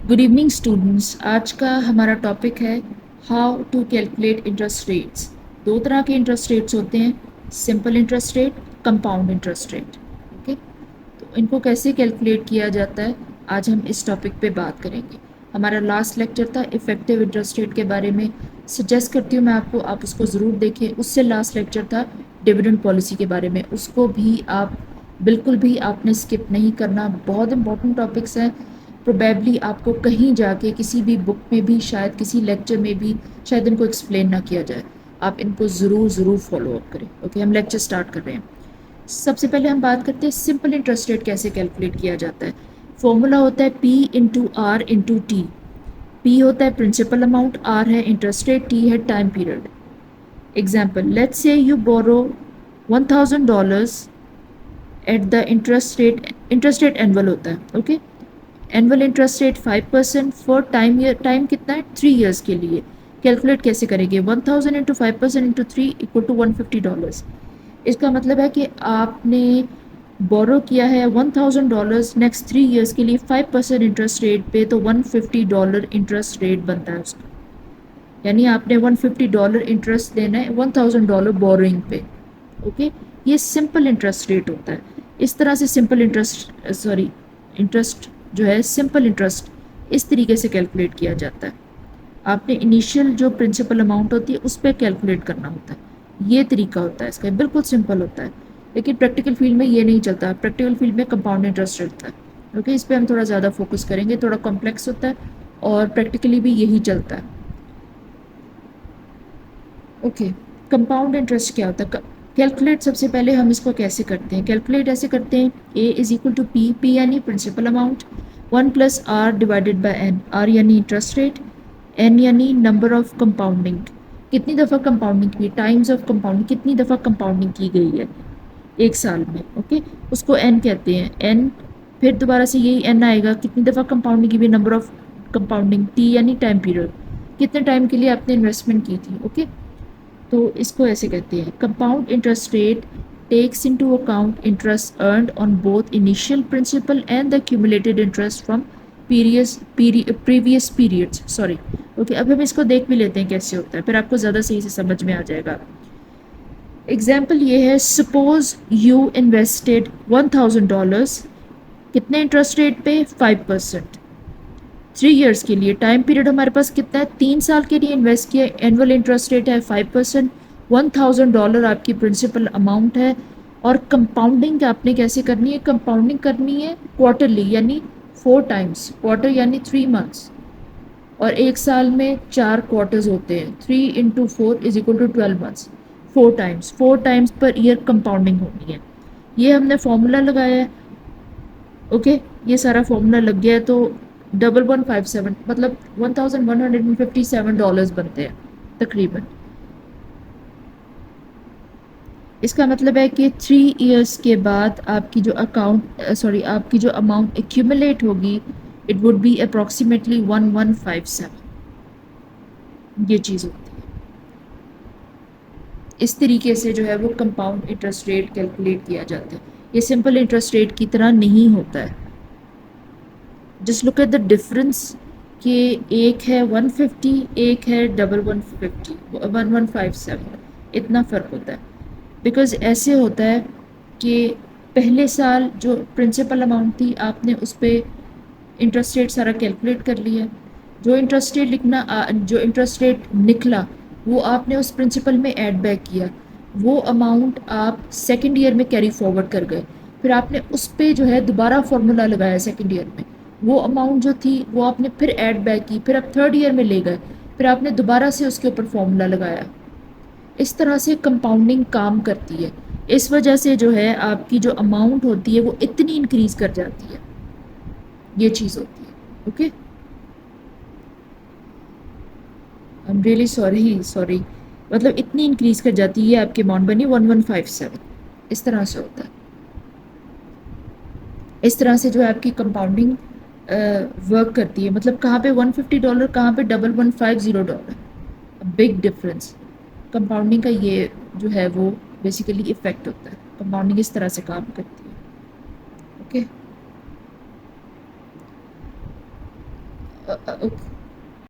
Good evening students. आज का हमारा टॉपिक है how to calculate interest rates. दो तरह के इंटरेस्ट रेट्स होते हैं, simple interest rate, compound interest rate. Okay, तो इनको कैसे कैलकुलेट किया जाता है आज हम इस टॉपिक पे बात करेंगे। हमारा लास्ट लेक्चर था इफेक्टिव इंटरेस्ट रेट के बारे में। सजेस्ट करती हूँ मैं आपको, आप उसको ज़रूर देखें। उससे लास्ट लेक्चर था डिविडेंड पॉलिसी के बारे में, उसको भी आप बिल्कुल भी आपने स्किप नहीं करना। बहुत इंपॉर्टेंट टॉपिक्स हैं। प्रोबेबली आपको कहीं जाके किसी भी बुक में भी, शायद किसी लेक्चर में भी शायद इनको एक्सप्लेन ना किया जाए। आप इनको ज़रूर ज़रूर फॉलो अप करें। ओके, हम लेक्चर स्टार्ट कर रहे हैं। सबसे पहले हम बात करते हैं सिंपल इंटरेस्ट रेट कैसे कैलकुलेट किया जाता है। फॉर्मूला होता है P into R into T. P होता है प्रिंसिपल अमाउंट, R है इंटरेस्ट रेट, T है time period. Example, let's say you borrow $1000 at the interest rate annual होता है। Okay, annual interest rate 5% for time. Year time कितना है? 3 years के लिए। कैलकुलेट कैसे करेंगे? 1000 इंटू 5% इंटू 3 इक्वल टू $150। इसका मतलब है कि आपने बोरो किया है $1000 नेक्स्ट 3 ईयर्स के लिए 5% इंटरेस्ट रेट पे, तो $150 इंटरेस्ट रेट बनता है उसका। यानी आपने $150 इंटरेस्ट देना है $1000 बोरोइंग पे। ओके, ये सिंपल इंटरेस्ट रेट होता है। इस तरह से सिंपल इंटरेस्ट जो है, सिंपल इंटरेस्ट इस तरीके से कैलकुलेट किया जाता है। आपने इनिशियल जो प्रिंसिपल अमाउंट होती है उस पर कैलकुलेट करना होता है। ये तरीका होता है इसका, बिल्कुल सिंपल होता है। लेकिन प्रैक्टिकल फील्ड में ये नहीं चलता। प्रैक्टिकल फील्ड में कंपाउंड इंटरेस्ट चलता है। ओके, इस पर हम थोड़ा ज़्यादा फोकस करेंगे। थोड़ा कॉम्प्लेक्स होता है और प्रैक्टिकली भी यही चलता है। ओके, कंपाउंड इंटरेस्ट क्या होता है? कैलकुलेट सबसे पहले हम इसको कैसे करते हैं? कैलकुलेट ऐसे करते हैं, A is equal to P. P यानी principal amount, 1 plus R divided by N. R यानी इंटरेस्ट रेट, एन यानी नंबर ऑफ कंपाउंडिंग, कितनी दफ़ा कंपाउंडिंग की, टाइम्स ऑफ कंपाउंडिंग, कितनी दफ़ा कंपाउंडिंग की गई है एक साल में। ओके, उसको एन कहते हैं। एन, फिर दोबारा से यही एन आएगा, कितनी दफ़ा कंपाउंडिंग की भी, नंबर ऑफ कंपाउंडिंग। टी यानी टाइम पीरियड, कितने टाइम के लिए आपने इन्वेस्टमेंट की थी। ओके, तो इसको ऐसे कहते हैं, compound interest rate takes into account interest earned on both initial principal and the cumulated interest from previous periods. Sorry, okay, अब हम इसको देख भी लेते हैं कैसे होता है, फिर आपको ज़्यादा सही से समझ में आ जाएगा। एग्जाम्पल ये है, सपोज यू इन्वेस्टेड $1000, कितने इंटरेस्ट रेट पे? 5%, 3 ईयर्स के लिए। टाइम पीरियड हमारे पास कितना है? 3 साल के लिए इन्वेस्ट किया। एनुअल इंटरेस्ट रेट है 5%। $1000 आपकी प्रिंसिपल अमाउंट है। और कंपाउंडिंग आपने कैसे करनी है? कंपाउंडिंग करनी है क्वार्टरली, यानी 4 टाइम्स। क्वार्टर यानी 3 मंथ्स, और एक साल में 4 क्वार्टर्स होते हैं। 3 into 4 is equal to 12 months. 4 times, 4 times पर ईयर कंपाउंडिंग होनी है। ये हमने फॉर्मूला लगाया है। ओके, ये सारा फॉर्मूला लग गया है, तो 1157 मतलब $1157 बनते हैं तकरीबन। इसका मतलब है कि 3 ईयर्स के बाद आपकी जो आपकी जो अमाउंट एक्यूमुलेट होगी, इट वुड बी अप्रॉक्सीमेटली 1157। ये चीज़ होती है। इस तरीके से जो है वो कंपाउंड इंटरेस्ट रेट कैलकुलेट किया जाता है। ये सिंपल इंटरेस्ट रेट की तरह नहीं होता है। Just look at the difference, कि एक है 150, एक है 1157, इतना फ़र्क होता है। बिकॉज ऐसे होता है कि पहले साल जो प्रिंसिपल अमाउंट थी, आपने उस पर इंटरेस्ट रेट सारा कैलकुलेट कर लिया। जो इंटरेस्ट रेट निकला वो आपने उस प्रिंसिपल में ऐड बैक किया। वो अमाउंट आप सेकेंड ईयर में कैरी फॉरवर्ड कर गए। फिर आपने उस पर जो है दोबारा फार्मूला लगाया सेकेंड ईयर में। वो अमाउंट जो थी वो आपने फिर ऐड बैक की, फिर आप थर्ड ईयर में ले गए, फिर आपने दोबारा से उसके ऊपर फार्मूला लगाया। इस तरह से कंपाउंडिंग काम करती है। इस वजह से जो है आपकी जो अमाउंट होती है वो इतनी इंक्रीज कर जाती है। ये चीज़ होती है। Okay, I am really sorry, मतलब इतनी इंक्रीज कर जाती है, आपकी अमाउंट बनी 1157। इस तरह से होता है। इस तरह से जो है आपकी कंपाउंडिंग वर्क करती है। मतलब कहाँ पे $150, कहाँ पे $1150। Big difference. कंपाउंडिंग का ये जो है वो बेसिकली इफेक्ट होता है। कंपाउंडिंग इस तरह से काम करती है। ओके,